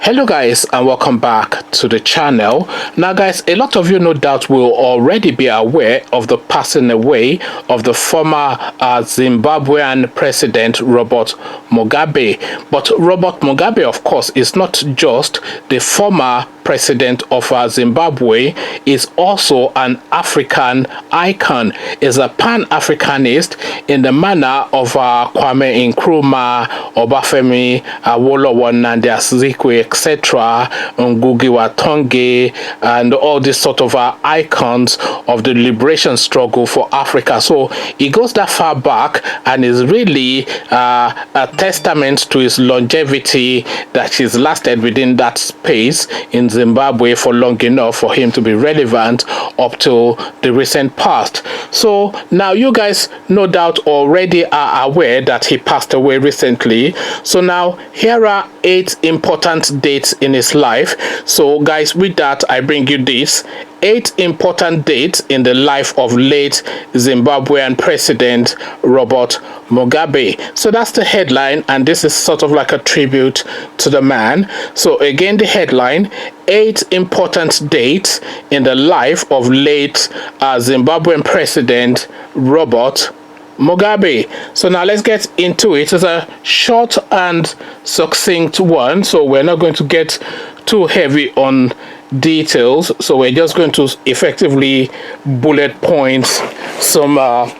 Hello guys, and welcome back to the channel. Now guys, a lot of you no doubt will already be aware of the passing away of the former Zimbabwean president Robert Mugabe. But Robert Mugabe, of course, is not just the former president of Zimbabwe, is also an African icon, is a pan-Africanist in the manner of Kwame Nkrumah, Obafemi Awolowo, Nnamdi Azikiwe, etc., Ngugi wa Thiong'o, and all these sort of icons of the liberation struggle for Africa. So it goes that far back and is really a testament to his longevity, that he's lasted within that space in Zimbabwe for long enough for him to be relevant up to the recent past. So now you guys no doubt already are aware that he passed away recently. So now here are 8 important dates in his life. So guys, with that I bring you this 8 important dates in the life of late Zimbabwean president Robert Mugabe. So that's the headline, and this is sort of like a tribute to the man. So again, the headline: 8 important dates in the life of late Zimbabwean president Robert Mugabe. So now let's get into it. It's a short and succinct one, so we're not going to get too heavy on details, so we're just going to effectively bullet points some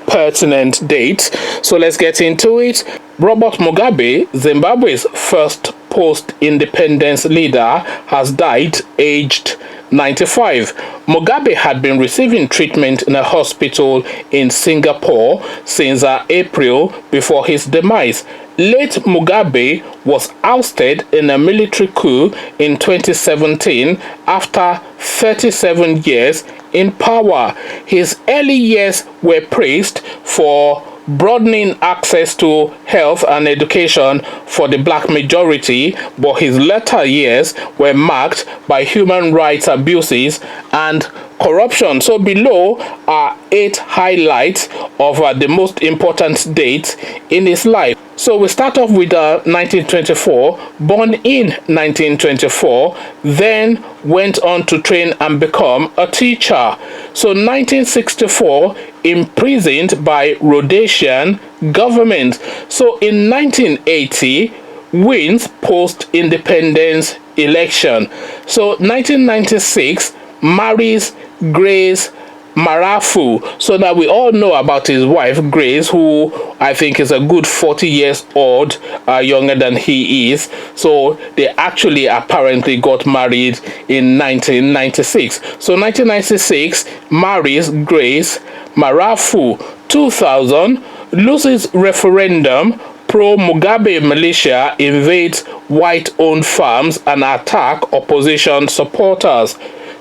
pertinent dates. So let's get into it. Robert Mugabe, Zimbabwe's first post-independence leader, has died aged 95. Mugabe had been receiving treatment in a hospital in Singapore since April before his demise. Late Mugabe was ousted in a military coup in 2017 after 37 years in power. His early years were praised for broadening access to health and education for the black majority, but his later years were marked by human rights abuses and corruption. So below are 8 highlights of the most important dates in his life. So we start off with 1924. Born in 1924, then went on to train and become a teacher. So 1964, imprisoned by Rhodesian government. So in 1980, wins post-independence election. So 1996, marries Grace Marafu. So now we all know about his wife Grace, who I think is a good 40 years old younger than he is. So they actually apparently got married in 1996. So 1996, marries Grace Marafu. 2000, loses referendum. Pro-Mugabe militia invades white-owned farms and attack opposition supporters.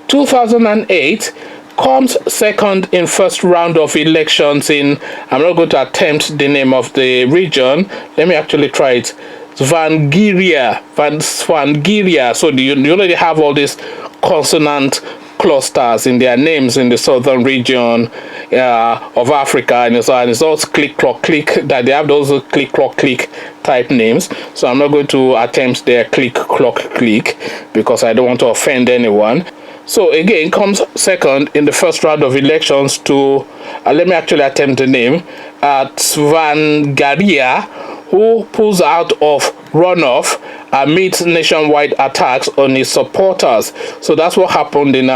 2008, comes second in first round of elections in, I'm not going to attempt the name of the region, let me actually try it, Svangiria. So you already have all these consonant clusters in their names in the southern region of Africa, and it's all click clock click, that they have those click clock click type names. So I'm not going to attempt their click clock click because I don't want to offend anyone. So again, comes second in the first round of elections to, let me actually attempt the name, Tsvangirai, who pulls out of runoff amid nationwide attacks on his supporters. So that's what happened in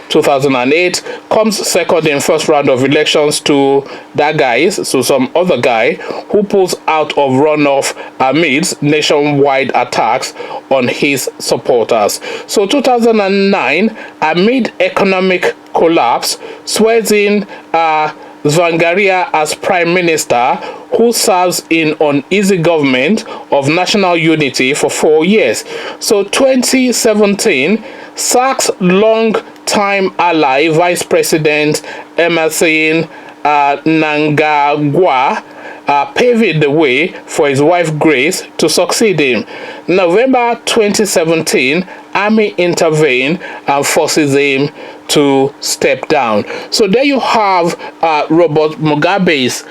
2008. Comes second in first round of elections to that guy, so some other guy, who pulls out of runoff amid nationwide attacks on his supporters. So 2009, amid economic collapse, swears in Tsvangirai as prime minister, who serves in uneasy government of national unity for 4 years. So 2017, sacks long-time ally Vice President Emmerson Mnangagwa, paving the way for his wife Grace to succeed him. November 2017, army intervened and forces him to step down. So there you have Robert Mugabe's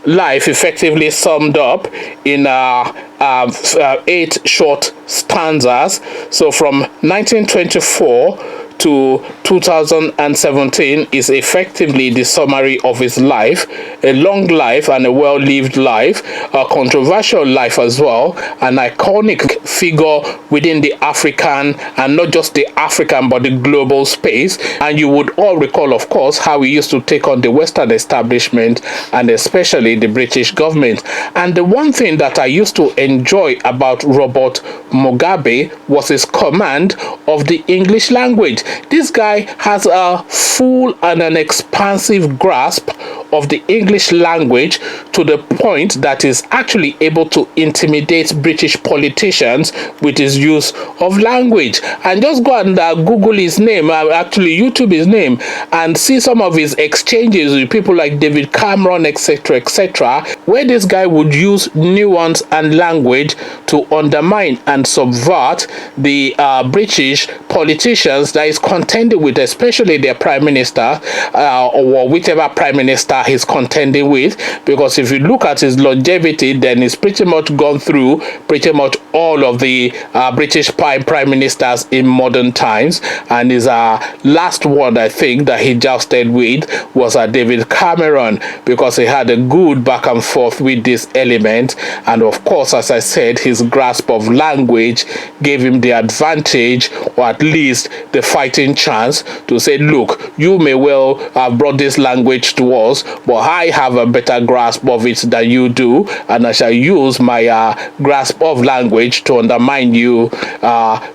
life effectively summed up in 8 short stanzas. So from 1924 to 2017 is effectively the summary of his life. A long life and a well-lived life, a controversial life as well, an iconic figure within the African, and not just the African but the global space. And you would all recall, of course, how he used to take on the Western establishment and especially the British government. And the one thing that I used to enjoy about Robert Mugabe was his command of the English language. This guy has a full and an expansive grasp of the English language to the point that is actually able to intimidate British politicians with his use of language. And just go and Google his name, actually YouTube his name, and see some of his exchanges with people like David Cameron, etc., where this guy would use nuance and language to undermine and subvert the British politicians that is contending with, especially their prime minister, or whichever prime minister he's contending with. Because if you look at his longevity, then he's pretty much gone through pretty much all of the British prime ministers in modern times. And his last one, I think, that he jousted with was David Cameron, because he had a good back and forth with this element. And of course, as I said, his grasp of language gave him the advantage, or at least the fighting chance, to say, look, you may well have brought this language to us, but I have a better grasp of it than you do, and I shall use my grasp of language to undermine you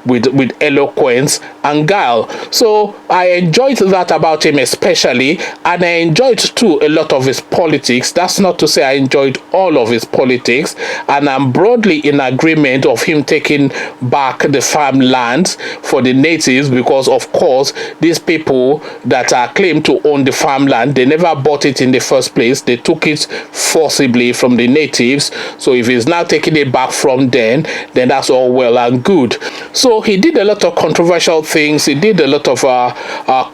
with eloquence and guile. So I enjoyed that about him especially, and I enjoyed too a lot of his politics. That's not to say I enjoyed all of his politics, and I'm broadly in agreement of him taking back the farmlands for the natives, because of course these people that are claimed to own the farmland, they never bought it in the first place. They took it forcibly from the natives. So if he's now taking it back from them, then that's all well and good. So he did a lot of controversial things, he did a lot of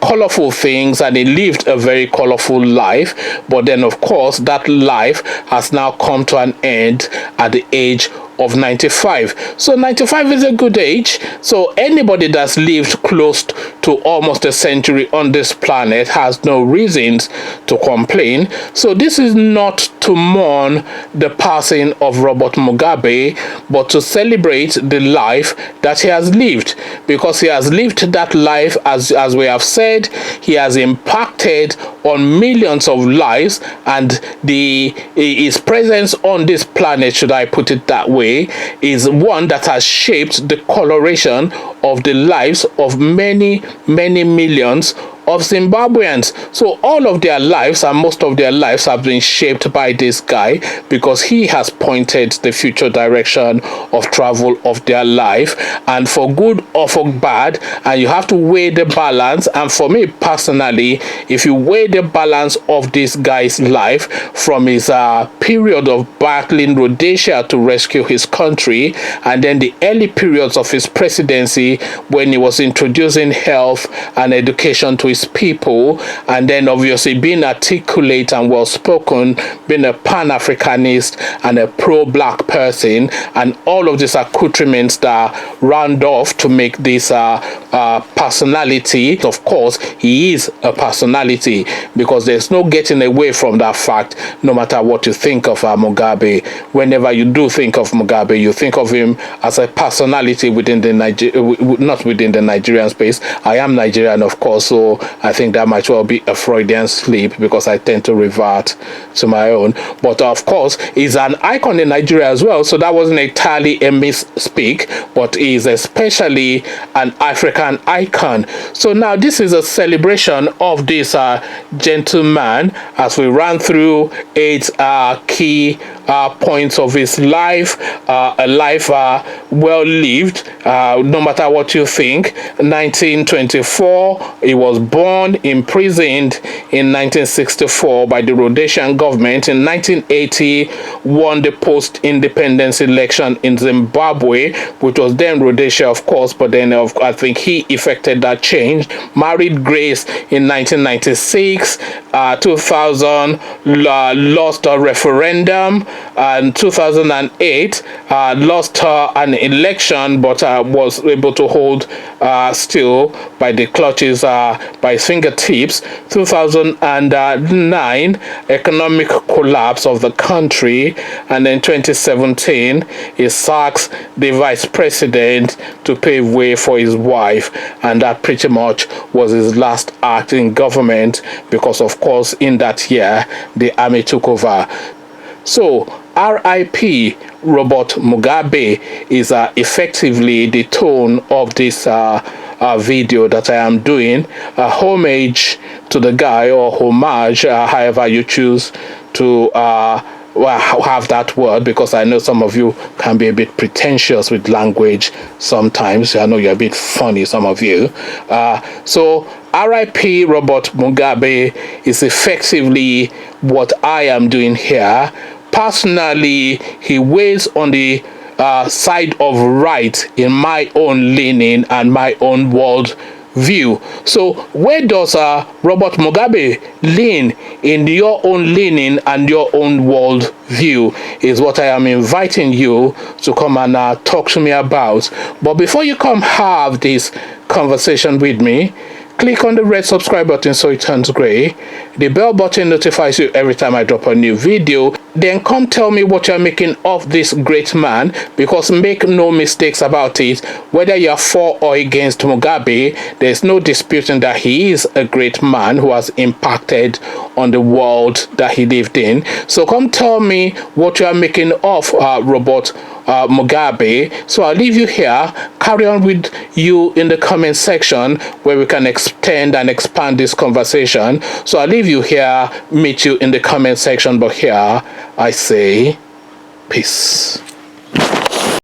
colorful things, and he lived a very colorful life. But then of course that life has now come to an end at the age of 95. So 95 is a good age. So anybody that's lived close to almost a century on this planet has no reasons to complain. So this is not to mourn the passing of Robert Mugabe, but to celebrate the life that he has lived, because he has lived that life, as we have said, he has impacted on millions of lives, and his presence on this planet, should I put it that way, is one that has shaped the coloration of the lives of many millions of Zimbabweans. So all of their lives, and most of their lives, have been shaped by this guy, because he has pointed the future direction of travel of their life, and for good or for bad. And you have to weigh the balance. And for me personally, if you weigh the balance of this guy's life from his period of battling Rhodesia to rescue his country, and then the early periods of his presidency when he was introducing health and education to his people, and then obviously being articulate and well spoken, being a Pan-Africanist and a pro-black person, and all of these accoutrements that round off to make this personality. Of course, he is a personality, because there's no getting away from that fact. No matter what you think of Mugabe, whenever you do think of Mugabe, you think of him as a personality within the not within the Nigerian space. I am Nigerian, of course, so I think that might well be a Freudian slip, because I tend to revert to my own. But of course, he's an icon in Nigeria as well, so that wasn't entirely a misspeak, but he's especially an African icon. So now this is a celebration of this gentleman, as we ran through 8 key points of his life, a life well lived, no matter what you think. 1924, he was born, imprisoned in 1964 by the Rhodesian government. In 1980, won the post-independence election in Zimbabwe, which was then Rhodesia, of course, but then I think he effected that change. Married Grace in 1996, 2000 lost a referendum, and 2008 lost an election, but was able to hold still by the clutches, by his fingertips. 2009 economic collapse of the country, and then 2017 he sacks the vice president to pave way for his wife, and that pretty much was his last act in government, because of course in that year the army took over. So RIP Robert Mugabe is effectively the tone of this video that I am doing, a homage to the guy, or homage, however you choose to have that word, because I know some of you can be a bit pretentious with language sometimes. I know you're a bit funny, some of you. So RIP Robert Mugabe is effectively what I am doing here. Personally, he weighs on the side of right in my own leaning and my own world view. So where does Robert Mugabe lean in your own leaning and your own world view is what I am inviting you to come and talk to me about. But before you come have this conversation with me, click on the red subscribe button so it turns gray. The bell button notifies you every time I drop a new video. Then come tell me what you're making of this great man, because make no mistakes about it, whether you're for or against Mugabe, there's no disputing that he is a great man who has impacted on the world that he lived in. So come tell me what you're making of Robert Mugabe. So I'll leave you here, carry on with you in the comment section where we can extend and expand this conversation. So I'll leave you here, meet you in the comment section, but here I say peace.